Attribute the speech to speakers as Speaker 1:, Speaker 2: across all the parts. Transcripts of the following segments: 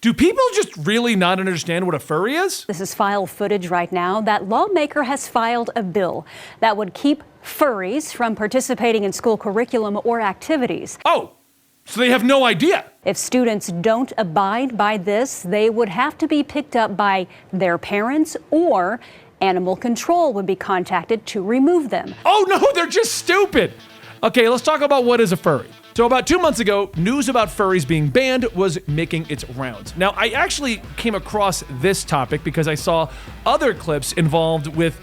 Speaker 1: Do people just really not understand what a furry is?
Speaker 2: This is file footage right now. That lawmaker has filed a bill that would keep furries from participating in school curriculum or activities.
Speaker 1: Oh, so they have no idea.
Speaker 2: If students don't abide by this, they would have to be picked up by their parents, or animal control would be contacted to remove them.
Speaker 1: Oh no, they're just stupid. Okay, let's talk about what is a furry. So about 2 months ago, news about furries being banned was making its rounds. Now, I actually came across this topic because I saw other clips involved with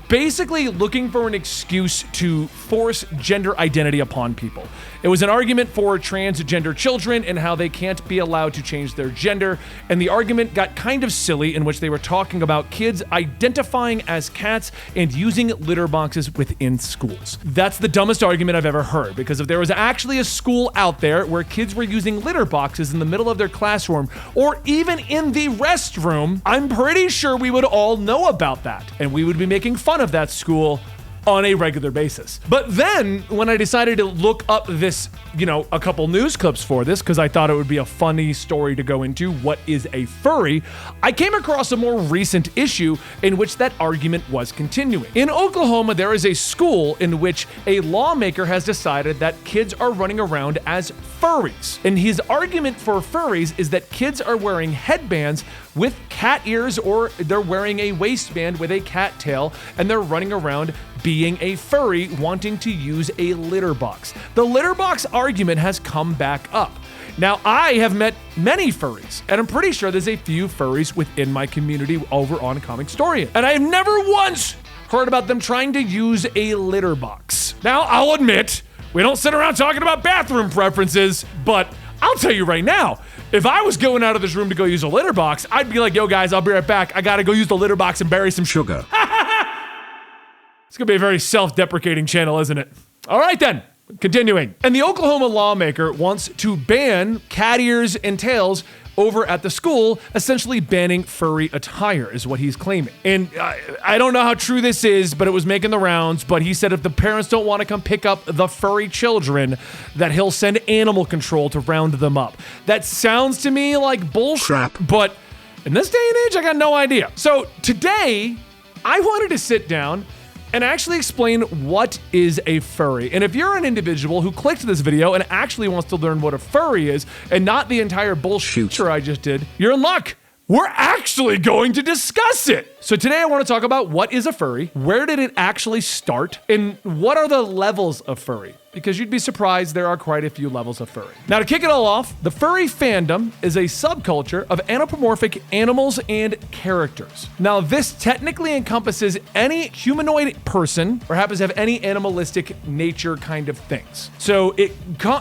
Speaker 1: basically looking for an excuse to force gender identity upon people. It was an argument for transgender children and how they can't be allowed to change their gender, and the argument got kind of silly in which they were talking about kids identifying as cats and using litter boxes within schools. That's the dumbest argument I've ever heard, because if there was actually a school out there where kids were using litter boxes in the middle of their classroom or even in the restroom, I'm pretty sure we would all know about that, and we would be making fun of that school on a regular basis. But then when I decided to look up this, a couple news clips for this, because I thought it would be a funny story to go into, what is a furry, I came across a more recent issue in which that argument was continuing. In Oklahoma, there is a school in which a lawmaker has decided that kids are running around as furries. And his argument for furries is that kids are wearing headbands with cat ears, or they're wearing a waistband with a cat tail, and they're running around being a furry, wanting to use a litter box. The litter box argument has come back up. Now, I have met many furries, and I'm pretty sure there's a few furries within my community over on Comicstorian, and I have never once heard about them trying to use a litter box. Now, I'll admit, we don't sit around talking about bathroom preferences, but I'll tell you right now, if I was going out of this room to go use a litter box, I'd be like, yo guys, I'll be right back. I gotta go use the litter box and bury some sugar. It's gonna be a very self-deprecating channel, isn't it? All right then, continuing. And the Oklahoma lawmaker wants to ban cat ears and tails over at the school, essentially banning furry attire is what he's claiming. And I don't know how true this is, but it was making the rounds. But he said if the parents don't want to come pick up the furry children, that he'll send animal control to round them up. That sounds to me like bullshit, but in this day and age, I got no idea. So today, I wanted to sit down and actually explain what is a furry. And if you're an individual who clicked this video and actually wants to learn what a furry is and not the entire bullshit I just did, you're in luck. We're actually going to discuss it. So today I want to talk about what is a furry, where did it actually start, and what are the levels of furry? Because you'd be surprised there are quite a few levels of furry. Now to kick it all off, the furry fandom is a subculture of anthropomorphic animals and characters. Now this technically encompasses any humanoid person or happens to have any animalistic nature kind of things. So it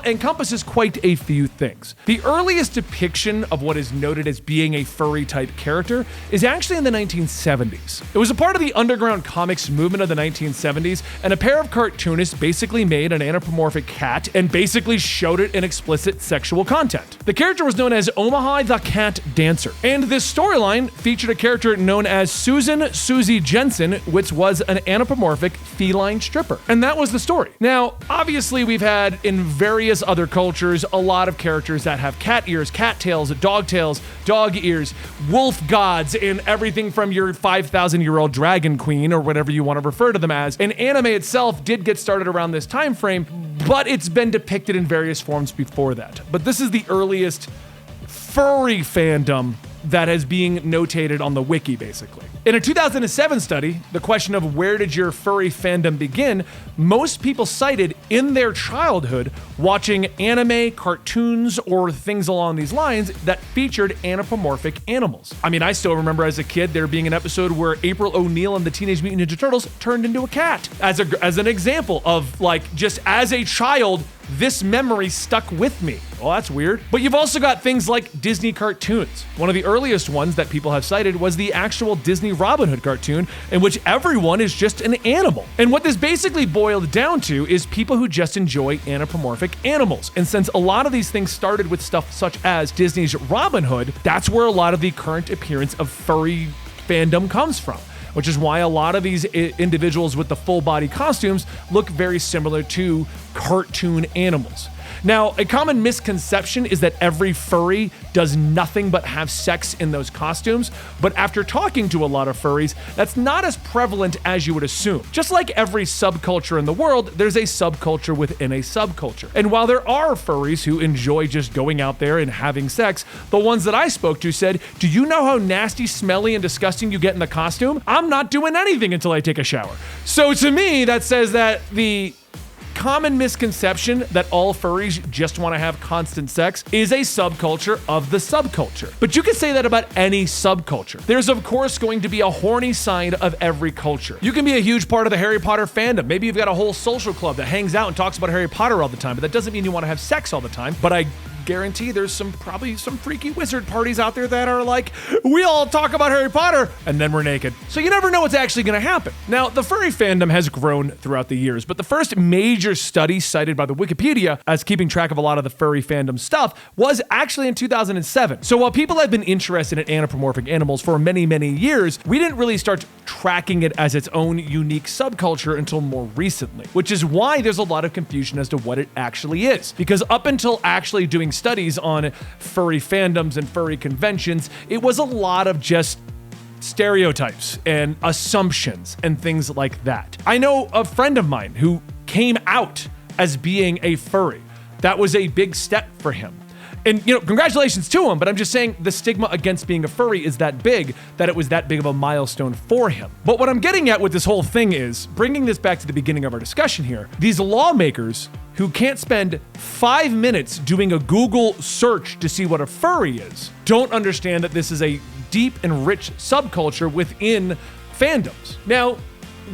Speaker 1: encompasses quite a few things. The earliest depiction of what is noted as being a furry type character is actually in the 1970s. It was a part of the underground comics movement of the 1970s, and a pair of cartoonists basically made an anthropomorphic cat and basically showed it in explicit sexual content. The character was known as Omaha the Cat Dancer, and this storyline featured a character known as Susie Jensen, which was an anthropomorphic feline stripper. And that was the story. Now, obviously we've had in various other cultures a lot of characters that have cat ears, cat tails, dog ears, wolf gods, and everything from your 5,000-year-old dragon queen or whatever you want to refer to them as. And anime itself did get started around this time frame, but it's been depicted in various forms before that. But this is the earliest furry fandom that is being notated on the wiki, basically. In a 2007 study, the question of where did your furry fandom begin, most people cited in their childhood watching anime, cartoons, or things along these lines that featured anthropomorphic animals. I mean, I still remember as a kid there being an episode where April O'Neil and the Teenage Mutant Ninja Turtles turned into a cat. As an example of, like, just as a child, this memory stuck with me. Well, that's weird. But you've also got things like Disney cartoons. One of the earliest ones that people have cited was the actual Disney Robin Hood cartoon, in which everyone is just an animal. And what this basically boiled down to is people who just enjoy anthropomorphic animals. And since a lot of these things started with stuff such as Disney's Robin Hood, that's where a lot of the current appearance of furry fandom comes from, which is why a lot of these individuals with the full body costumes look very similar to cartoon animals. Now, a common misconception is that every furry does nothing but have sex in those costumes, but after talking to a lot of furries, that's not as prevalent as you would assume. Just like every subculture in the world, there's a subculture within a subculture. And while there are furries who enjoy just going out there and having sex, the ones that I spoke to said, "Do you know how nasty, smelly, and disgusting you get in the costume? I'm not doing anything until I take a shower." So to me, that says that the common misconception that all furries just want to have constant sex is a subculture of the subculture. But you could say that about any subculture. There's of course going to be a horny side of every culture. You can be a huge part of the Harry Potter fandom. Maybe you've got a whole social club that hangs out and talks about Harry Potter all the time, but that doesn't mean you want to have sex all the time. But I guarantee there's probably some freaky wizard parties out there that are like, we all talk about Harry Potter and then we're naked. So you never know what's actually going to happen. Now, the furry fandom has grown throughout the years, but the first major study cited by the Wikipedia as keeping track of a lot of the furry fandom stuff was actually in 2007. So while people have been interested in anthropomorphic animals for many, many years, we didn't really start tracking it as its own unique subculture until more recently, which is why there's a lot of confusion as to what it actually is. Because up until actually doing studies on furry fandoms and furry conventions, it was a lot of just stereotypes and assumptions and things like that. I know a friend of mine who came out as being a furry. That was a big step for him. And, congratulations to him, but I'm just saying the stigma against being a furry is that big, that it was that big of a milestone for him. But what I'm getting at with this whole thing is, bringing this back to the beginning of our discussion here, these lawmakers who can't spend 5 minutes doing a Google search to see what a furry is, don't understand that this is a deep and rich subculture within fandoms. Now,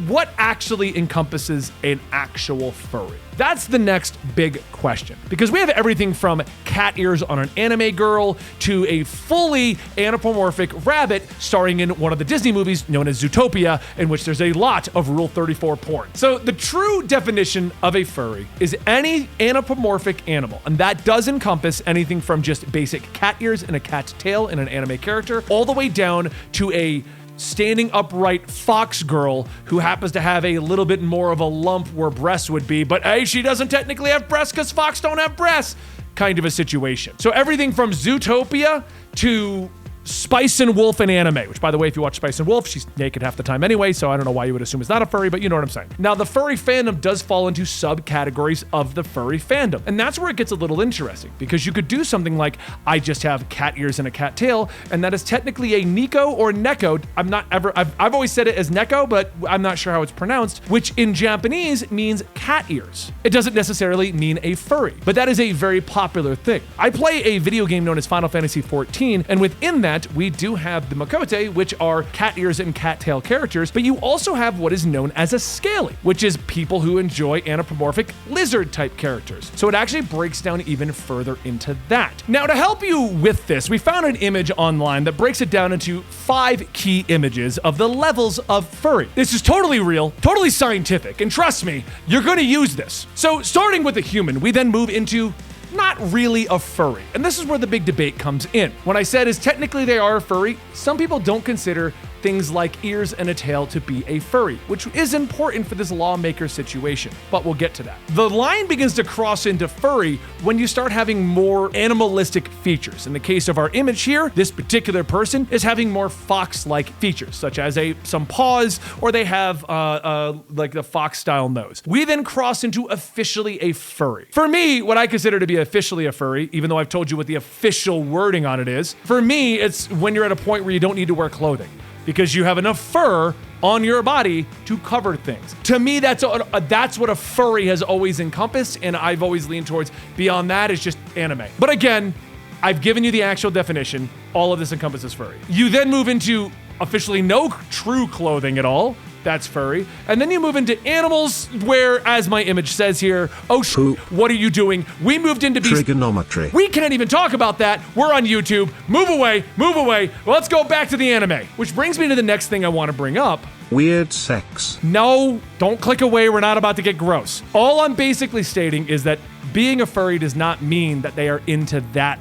Speaker 1: what actually encompasses an actual furry? That's the next big question, because we have everything from cat ears on an anime girl to a fully anthropomorphic rabbit starring in one of the Disney movies known as Zootopia, in which there's a lot of Rule 34 porn. So the true definition of a furry is any anthropomorphic animal, and that does encompass anything from just basic cat ears and a cat's tail in an anime character, all the way down to a standing upright fox girl who happens to have a little bit more of a lump where breasts would be, but hey, she doesn't technically have breasts because fox don't have breasts, kind of a situation. So everything from Zootopia to Spice and Wolf in anime, which, by the way, if you watch Spice and Wolf, she's naked half the time anyway, so I don't know why you would assume it's not a furry, but you know what I'm saying. Now, the furry fandom does fall into subcategories of the furry fandom, and that's where it gets a little interesting, because you could do something like, I just have cat ears and a cat tail, and that is technically a Neko or Neko. I've always said it as Neko, but I'm not sure how it's pronounced, which in Japanese means cat ears. It doesn't necessarily mean a furry, but that is a very popular thing. I play a video game known as Final Fantasy XIV, and within that, we do have the Makote, which are cat ears and cat tail characters, but you also have what is known as a scaly, which is people who enjoy anthropomorphic lizard type characters. So it actually breaks down even further into that. Now, to help you with this, we found an image online that breaks it down into 5 key images of the levels of furry. This is totally real, totally scientific, and trust me, you're going to use this. So starting with a human, we then move into not really a furry. And this is where the big debate comes in. When I said is technically they are a furry, some people don't consider things like ears and a tail to be a furry, which is important for this lawmaker situation, but we'll get to that. The line begins to cross into furry when you start having more animalistic features. In the case of our image here, this particular person is having more fox-like features, such as some paws, or they have like the fox-style nose. We then cross into officially a furry. For me, what I consider to be officially a furry, even though I've told you what the official wording on it is, for me, it's when you're at a point where you don't need to wear clothing, because you have enough fur on your body to cover things. To me, that's what a furry has always encompassed, and I've always leaned towards. Beyond that is just anime. But again, I've given you the actual definition. All of this encompasses furry. You then move into officially no true clothing at all. That's furry. And then you move into animals where, as my image says here, what are you doing? We moved into
Speaker 3: trigonometry.
Speaker 1: We can't even talk about that. We're on YouTube. Move away, move away. Let's go back to the anime. Which brings me to the next thing I want to bring up.
Speaker 3: Weird sex.
Speaker 1: No, don't click away. We're not about to get gross. All I'm basically stating is that being a furry does not mean that they are into that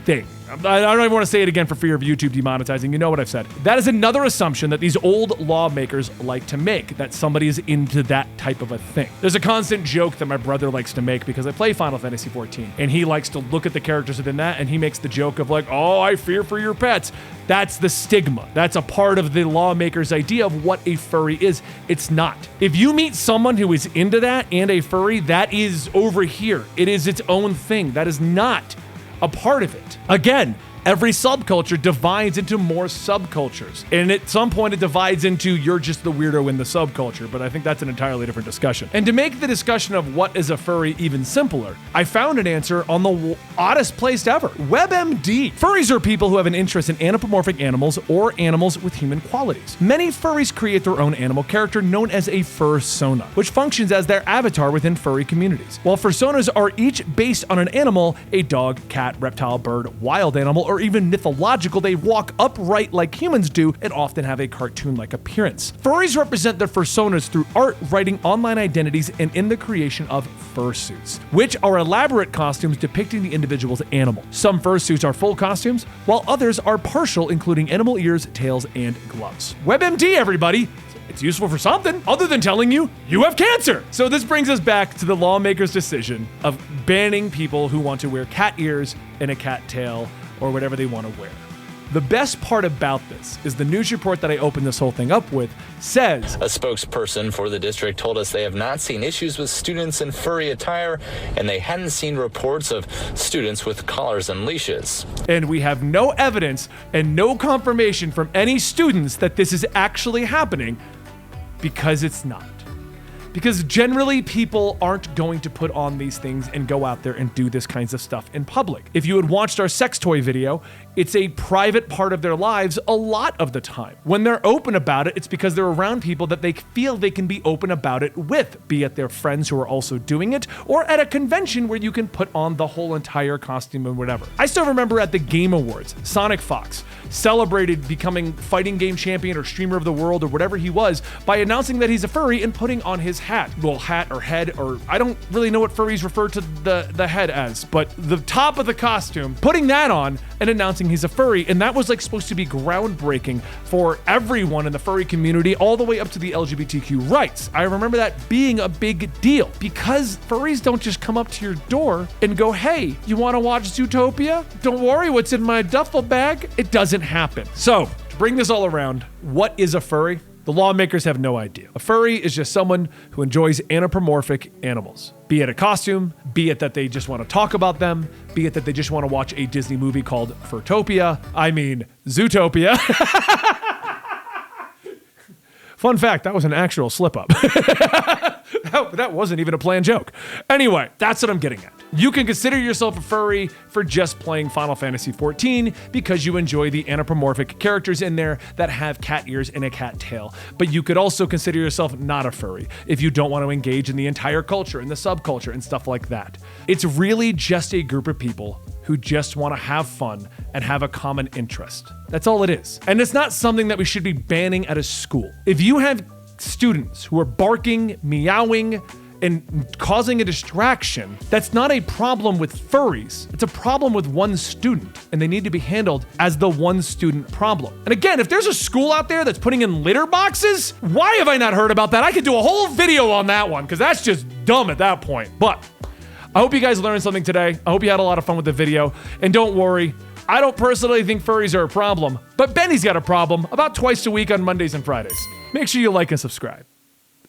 Speaker 1: thing. I don't even want to say it again for fear of YouTube demonetizing. You know what I've said. That is another assumption that these old lawmakers like to make, that somebody is into that type of a thing. There's a constant joke that my brother likes to make because I play Final Fantasy XIV, and he likes to look at the characters within that, and he makes the joke of like, oh, I fear for your pets. That's the stigma. That's a part of the lawmaker's idea of what a furry is. It's not. If you meet someone who is into that and a furry, that is over here. It is its own thing. That is not a part of it. Again, every subculture divides into more subcultures. And at some point it divides into you're just the weirdo in the subculture, but I think that's an entirely different discussion. And to make the discussion of what is a furry even simpler, I found an answer on the oddest place ever. WebMD. Furries are people who have an interest in anthropomorphic animals or animals with human qualities. Many furries create their own animal character known as a fursona, which functions as their avatar within furry communities. While fursonas are each based on an animal, a dog, cat, reptile, bird, wild animal, or even mythological, they walk upright like humans do and often have a cartoon-like appearance. Furries represent their fursonas through art, writing, online identities, and in the creation of fursuits, which are elaborate costumes depicting the individual's animal. Some fursuits are full costumes, while others are partial, including animal ears, tails, and gloves. WebMD, everybody! It's useful for something other than telling you you have cancer. So this brings us back to the lawmaker's decision of banning people who want to wear cat ears and a cat tail or whatever they want to wear. The best part about this is the news report that I opened this whole thing up with says,
Speaker 4: a spokesperson for the district told us they have not seen issues with students in furry attire, and they hadn't seen reports of students with collars and leashes.
Speaker 1: And we have no evidence and no confirmation from any students that this is actually happening, because it's not. Because generally people aren't going to put on these things and go out there and do this kinds of stuff in public. If you had watched our sex toy video, it's a private part of their lives a lot of the time. When they're open about it, it's because they're around people that they feel they can be open about it with, be it their friends who are also doing it, or at a convention where you can put on the whole entire costume and whatever. I still remember at the Game Awards, Sonic Fox celebrated becoming fighting game champion or streamer of the world or whatever he was by announcing that he's a furry and putting on his hat. Well, hat or head, or I don't really know what furries refer to the head as, but the top of the costume, putting that on and announcing he's a furry. And that was like supposed to be groundbreaking for everyone in the furry community, all the way up to the LGBTQ rights. I remember that being a big deal because furries don't just come up to your door and go, hey, you want to watch Zootopia? Don't worry, what's in my duffel bag? It doesn't happen. So to bring this all around, what is a furry? The lawmakers have no idea. A furry is just someone who enjoys anthropomorphic animals. Be it a costume, be it that they just want to talk about them, be it that they just want to watch a Disney movie called Zootopia. Fun fact, that was an actual slip-up. That wasn't even a planned joke. Anyway, that's what I'm getting at. You can consider yourself a furry for just playing Final Fantasy XIV because you enjoy the anthropomorphic characters in there that have cat ears and a cat tail. But you could also consider yourself not a furry if you don't want to engage in the entire culture and the subculture and stuff like that. It's really just a group of people who just want to have fun and have a common interest. That's all it is. And it's not something that we should be banning at a school. If you have students who are barking, meowing, and causing a distraction, that's not a problem with furries. It's a problem with one student, and they need to be handled as the one student problem. And again, if there's a school out there that's putting in litter boxes, why have I not heard about that? I could do a whole video on that one, because that's just dumb at that point. But I hope you guys learned something today. I hope you had a lot of fun with the video. And don't worry, I don't personally think furries are a problem, but Benny's got a problem about twice a week on Mondays and Fridays. Make sure you like and subscribe.